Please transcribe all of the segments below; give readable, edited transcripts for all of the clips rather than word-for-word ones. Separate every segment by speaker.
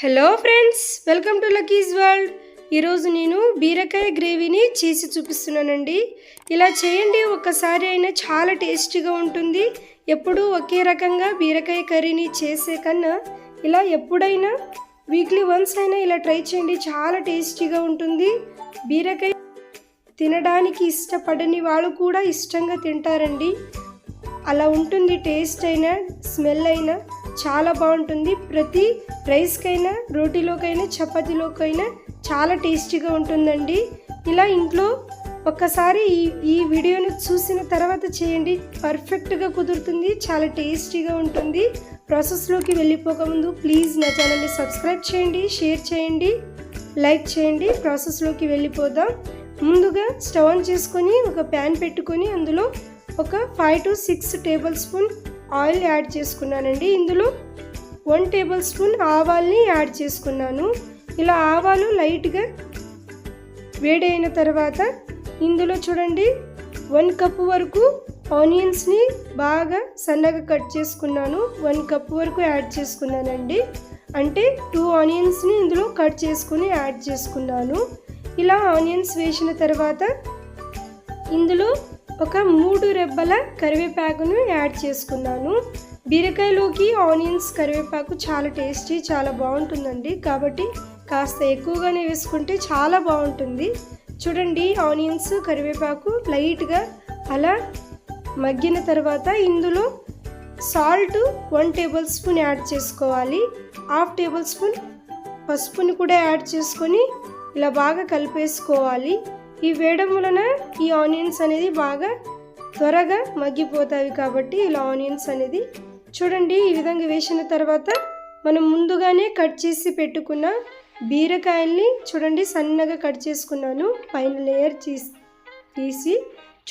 Speaker 1: Hello friends, welcome to Lucky's world. ఈరోజు నేను బీరకాయ గ్రేవీని చేసి చూపిస్తున్నానండి. ఇలా చేయండి, ఒక్కసారి అయినా చాలా టేస్టీగా ఉంటుంది. ఎప్పుడూ ఒకే రకంగా బీరకాయ కర్రీని చేసే కన్నా ఇలా ఎప్పుడైనా వీక్లీ వన్స్ అయినా ఇలా ట్రై చేయండి, చాలా టేస్టీగా ఉంటుంది. బీరకాయ తినడానికి ఇష్టపడని వాళ్ళు కూడా ఇష్టంగా తింటారండి. అలా ఉంటుంది. టేస్ట్ అయినా స్మెల్ అయినా చాలా బాగుంటుంది. ప్రతి రైస్కైనా, రోటీలోకైనా, చపాతీలోకైనా చాలా టేస్టీగా ఉంటుందండి. ఇలా ఇంట్లో ఒక్కసారి ఈ వీడియోను చూసిన తర్వాత చేయండి, పర్ఫెక్ట్గా కుదురుతుంది, చాలా టేస్టీగా ఉంటుంది. ప్రాసెస్లోకి వెళ్ళిపోకముందు ప్లీజ్ నా ఛానల్ని సబ్స్క్రైబ్ చేయండి, షేర్ చేయండి, లైక్ చేయండి. ప్రాసెస్లోకి వెళ్ళిపోదాం. ముందుగా స్టవ్ ఆన్ చేసుకొని ఒక ప్యాన్ పెట్టుకొని అందులో ఒక 5 to 6 table spoon oil add చేసుకున్నానండి. ఇందులో 1 టేబుల్ స్పూన్ ఆవాల్ని యాడ్ చేసుకున్నాను. ఇలా ఆవాలు లైట్గా వేడి అయిన తర్వాత ఇందులో చూడండి 1 కప్పు వరకు ఆనియన్స్ని బాగా సన్నగా కట్ చేసుకున్నాను. 1 కప్పు వరకు యాడ్ చేసుకున్నానండి. అంటే 2 ఆనియన్స్ని ఇందులో కట్ చేసుకుని యాడ్ చేసుకున్నాను. ఇలా ఆనియన్స్ వేసిన తర్వాత ఇందులో ఒక 3 రెబ్బల కరివేపాకును యాడ్ చేసుకున్నాను. బీరకాయలోకి ఆనియన్స్, కరివేపాకు చాలా టేస్టీ, చాలా బాగుంటుందండి. కాబట్టి కాస్త ఎక్కువగానే వేసుకుంటే చాలా బాగుంటుంది. చూడండి, ఆనియన్స్, కరివేపాకు లైట్గా అలా మగ్గిన తర్వాత ఇందులో సాల్ట్ 1 టేబుల్ స్పూన్ యాడ్ చేసుకోవాలి. 1/2 టేబుల్ స్పూన్ పసుపుని కూడా యాడ్ చేసుకొని ఇలా బాగా కలిపేసుకోవాలి. ఈ వేయడం వలన ఈ ఆనియన్స్ అనేది బాగా త్వరగా మగ్గిపోతాయి. కాబట్టి ఇలా ఆనియన్స్ అనేది చూడండి ఈ విధంగా వేసిన తర్వాత మనం ముందుగానే కట్ చేసి పెట్టుకున్న బీరకాయల్ని చూడండి సన్నగా కట్ చేసుకున్నాను. పైన లేయర్ తీసి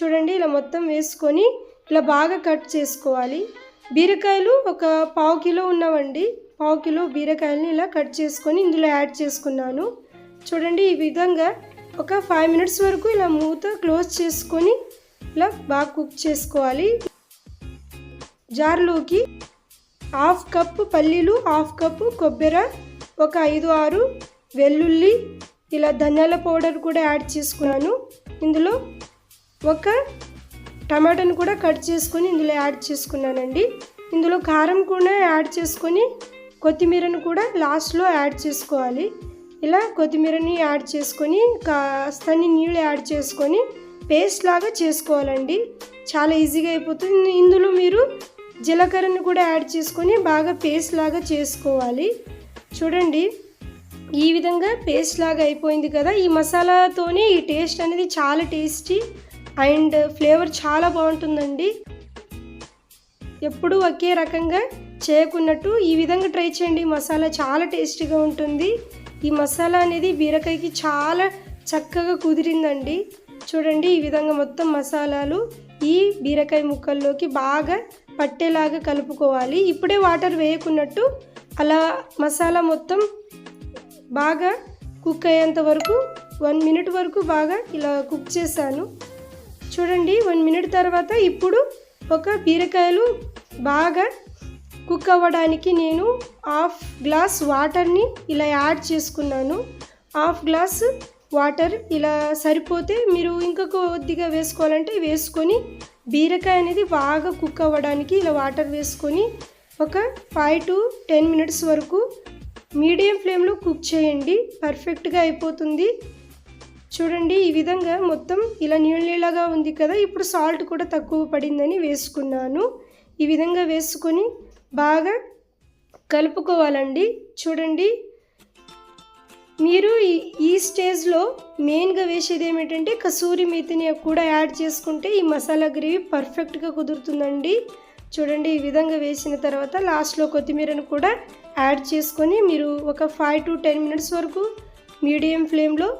Speaker 1: చూడండి ఇలా మొత్తం వేసుకొని ఇలా బాగా కట్ చేసుకోవాలి. బీరకాయలు ఒక 1/2 కిలో ఉన్నామండి. 1/2 కిలో బీరకాయల్ని ఇలా కట్ చేసుకొని ఇందులో యాడ్ చేసుకున్నాను. చూడండి ఈ విధంగా ఒక 5 మినిట్స్ వరకు ఇలా మూత క్లోజ్ చేసుకొని ఇలా బాగా కుక్ చేసుకోవాలి. జార్లోకి 1/2 కప్పు పల్లీలు, 1/2 కప్పు కొబ్బరి, ఒక 5-6 వెల్లుల్లి, ఇలా ధనియాల పౌడర్ కూడా యాడ్ చేసుకున్నాను. ఇందులో ఒక టమాటాను కూడా కట్ చేసుకొని ఇందులో యాడ్ చేసుకున్నానండి. ఇందులో కారం కూడా యాడ్ చేసుకొని కొత్తిమీరను కూడా లాస్ట్లో యాడ్ చేసుకోవాలి. ఇలా కొత్తిమీరని యాడ్ చేసుకొని కాస్తని నీళ్ళు యాడ్ చేసుకొని పేస్ట్ లాగా చేసుకోవాలండి. చాలా ఈజీగా అయిపోతుంది. ఇందులో మీరు జీలకర్రని కూడా యాడ్ చేసుకొని బాగా పేస్ట్ లాగా చేసుకోవాలి. చూడండి ఈ విధంగా పేస్ట్ లాగా అయిపోయింది కదా. ఈ మసాలాతోనే ఈ టేస్ట్ అనేది చాలా టేస్టీ అండ్ ఫ్లేవర్ చాలా బాగుంటుందండి. ఎప్పుడూ ఒకే రకంగా చేయకున్నట్టు ఈ విధంగా ట్రై చేయండి. మసాలా చాలా టేస్టీగా ఉంటుంది. ఈ మసాలా అనేది బీరకాయకి చాలా చక్కగా కుదిరిందండి. చూడండి ఈ విధంగా మొత్తం మసాలాలు ఈ బీరకాయ ముక్కల్లోకి బాగా పట్టేలాగా కలుపుకోవాలి. ఇప్పుడే వాటర్ వేయకున్నట్టు అలా మసాలా మొత్తం బాగా కుక్ అయ్యేంత వరకు 1 మినిట్ వరకు బాగా ఇలా కుక్ చేశాను. చూడండి 1 మినిట్ తర్వాత ఇప్పుడు ఒక బీరకాయలు బాగా కుక్ అవ్వడానికి నేను 1/2 గ్లాస్ వాటర్ని ఇలా యాడ్ చేసుకున్నాను. 1/2 గ్లాస్ వాటర్ ఇలా సరిపోతే మీరు ఇంకా కొద్దిగా వేసుకోవాలంటే వేసుకొని బీరకాయ అనేది బాగా కుక్ అవ్వడానికి ఇలా వాటర్ వేసుకొని ఒక 5 to 10 మినిట్స్ వరకు మీడియం ఫ్లేమ్లో కుక్ చేయండి. పర్ఫెక్ట్గా అయిపోతుంది. చూడండి ఈ విధంగా మొత్తం ఇలా నీళ్ళలాగా ఉంది కదా. ఇప్పుడు సాల్ట్ కూడా తక్కువ పడిందని వేసుకున్నాను. ఈ విధంగా వేసుకొని బాగా కలుపుకోవాలండి. చూడండి మీరు ఈ స్టేజ్లో మెయిన్గా వేసేది ఏమిటంటే కసూరి మేతిని కూడా యాడ్ చేసుకుంటే ఈ మసాలా గ్రేవీ పర్ఫెక్ట్గా కుదురుతుందండి. చూడండి ఈ విధంగా వేసిన తర్వాత లాస్ట్లో కొత్తిమీరను కూడా యాడ్ చేసుకొని మీరు ఒక 5 to 10 మినిట్స్ వరకు మీడియం ఫ్లేమ్లో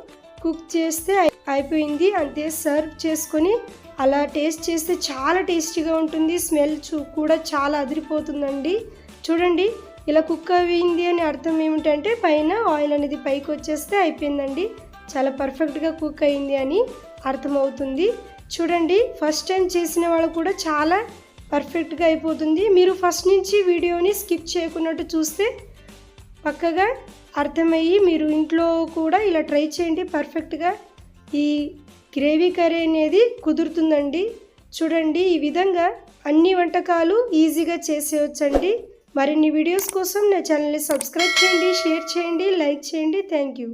Speaker 1: కుక్ చేస్తే అయిపోయింది. అంతే, సర్వ్ చేసుకొని అలా టేస్ట్ చేస్తే చాలా టేస్టీగా ఉంటుంది. స్మెల్ కూడా చాలా అదిరిపోతుందండి. చూడండి ఇలా కుక్ అయింది అని అర్థం ఏమిటంటే పైన ఆయిల్ అనేది పైకి వచ్చేస్తే అయిపోయిందండి. చాలా పర్ఫెక్ట్గా కుక్ అయింది అని అర్థమవుతుంది. చూడండి ఫస్ట్ టైం చేసిన వాళ్ళు కూడా చాలా పర్ఫెక్ట్గా అయిపోతుంది. మీరు ఫస్ట్ నుంచి వీడియోని స్కిప్ చేయకున్నట్టు చూస్తే పక్కగా అర్థమయ్యి మీరు ఇంట్లో కూడా ఇలా ట్రై చేయండి. పర్ఫెక్ట్గా ఈ గ్రేవీ కర్రీ అనేది కుదురుతుందండి. చూడండి, ఈ విధంగా అన్ని వంటకాలు ఈజీగా చేసేయచ్చండి. మరిన్ని వీడియోస్ కోసం నా ఛానల్ని సబ్స్క్రైబ్ చేయండి, షేర్ చేయండి, లైక్ చేయండి. Thank you.